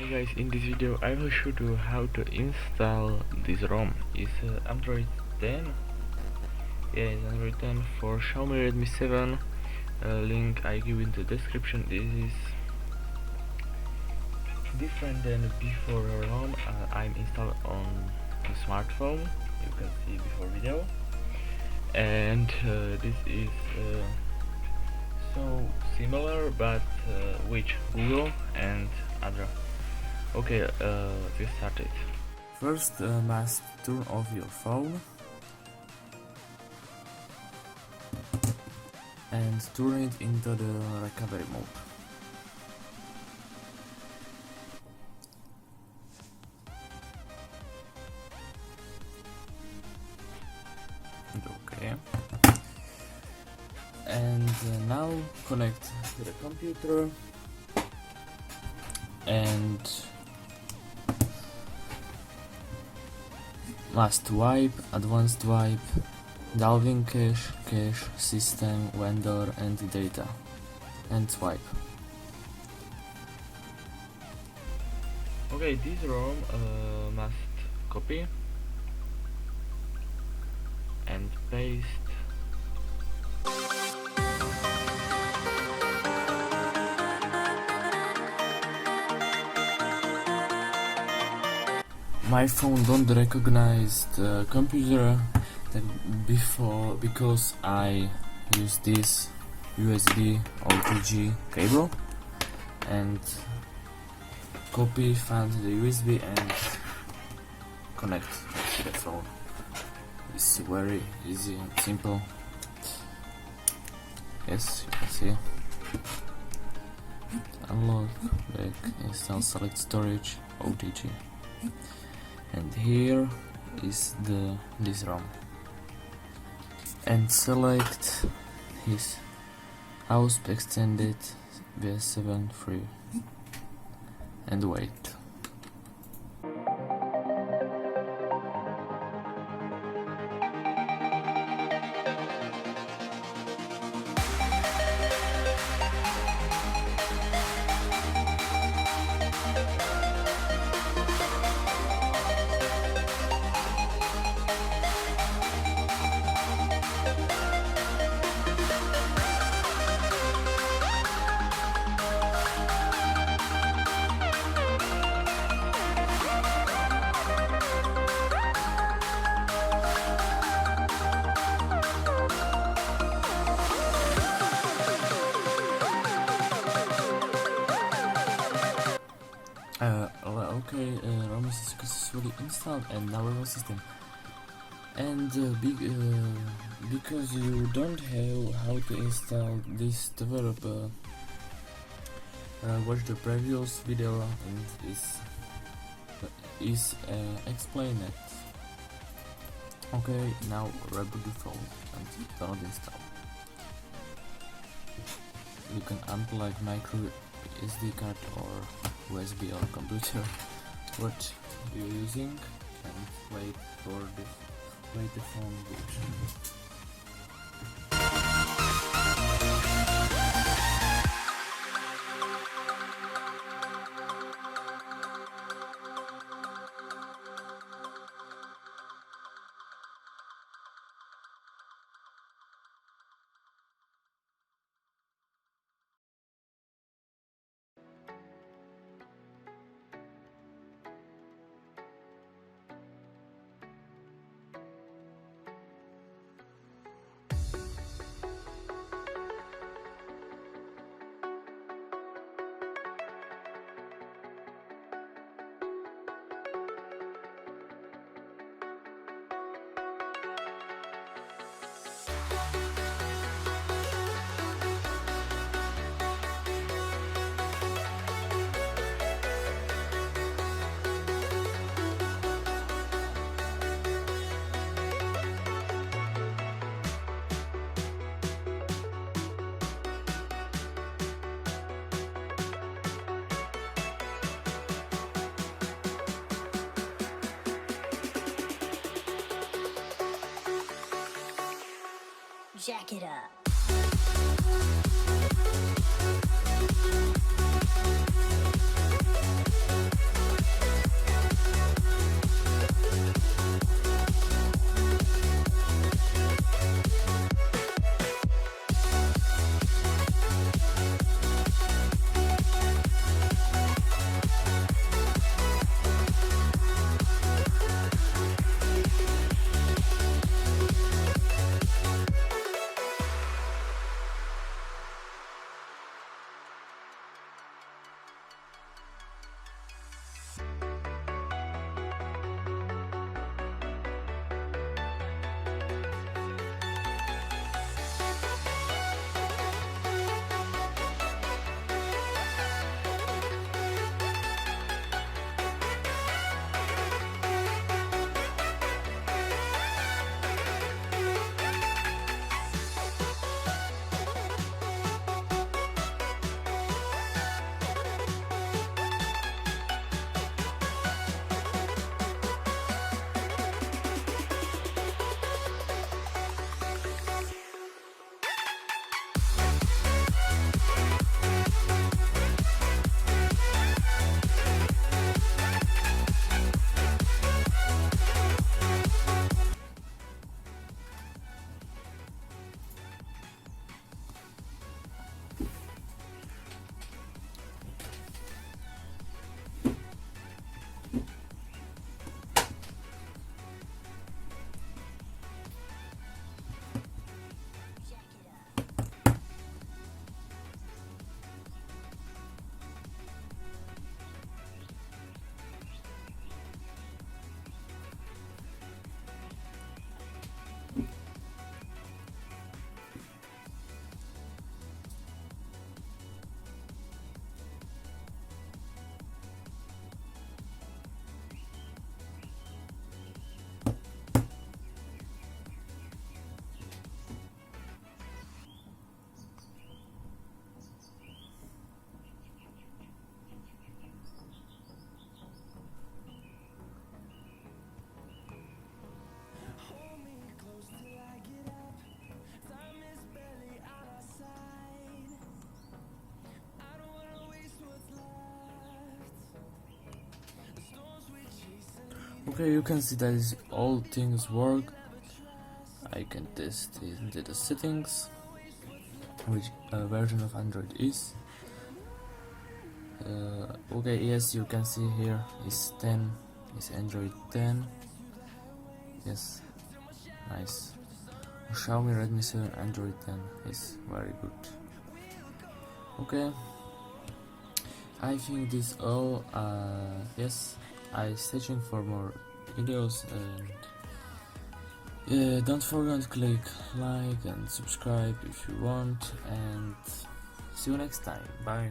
Hey guys, in this video I will show you how to install this ROM. It's Android 10. Yeah, it's Android 10 for Xiaomi Redmi 7. Link I give in the description. This is different than before ROM. I'm installed on the smartphone. You can see before video. And this is so similar, but with Google and other. Okay, let's get started. First, must turn off your phone and turn it into the recovery mode. Okay. And now connect to the computer and must wipe, advanced wipe, delving cache, system, vendor and data, and swipe. Okay, this ROM must copy and paste. My phone don't recognize the computer because I use this USB or 2G cable and copy, find the USB and connect to the phone. It's very easy and simple. Yes, you can see. Unlock, back, install, select storage, OTG. And here is this ROM. And select his house extended VS7 free and wait. Okay, ROM is successfully installed and now ROM system. And because you don't have how to install this developer, watch the previous video and is explained it. Okay, now reboot the phone and don't install. You can unplug micro SD card or USB or computer what you're using and wait the phone boot. Jack it up. Okay, you can see that all things work. I can test into the settings, which version of Android is. Okay, yes, you can see here is 10, is Android 10. Yes, nice. Xiaomi Redmi 7 Android 10 is very good. Okay, I think this all. Yes, I searching for more videos, and don't forget to click like and subscribe if you want, and see you next time. Bye.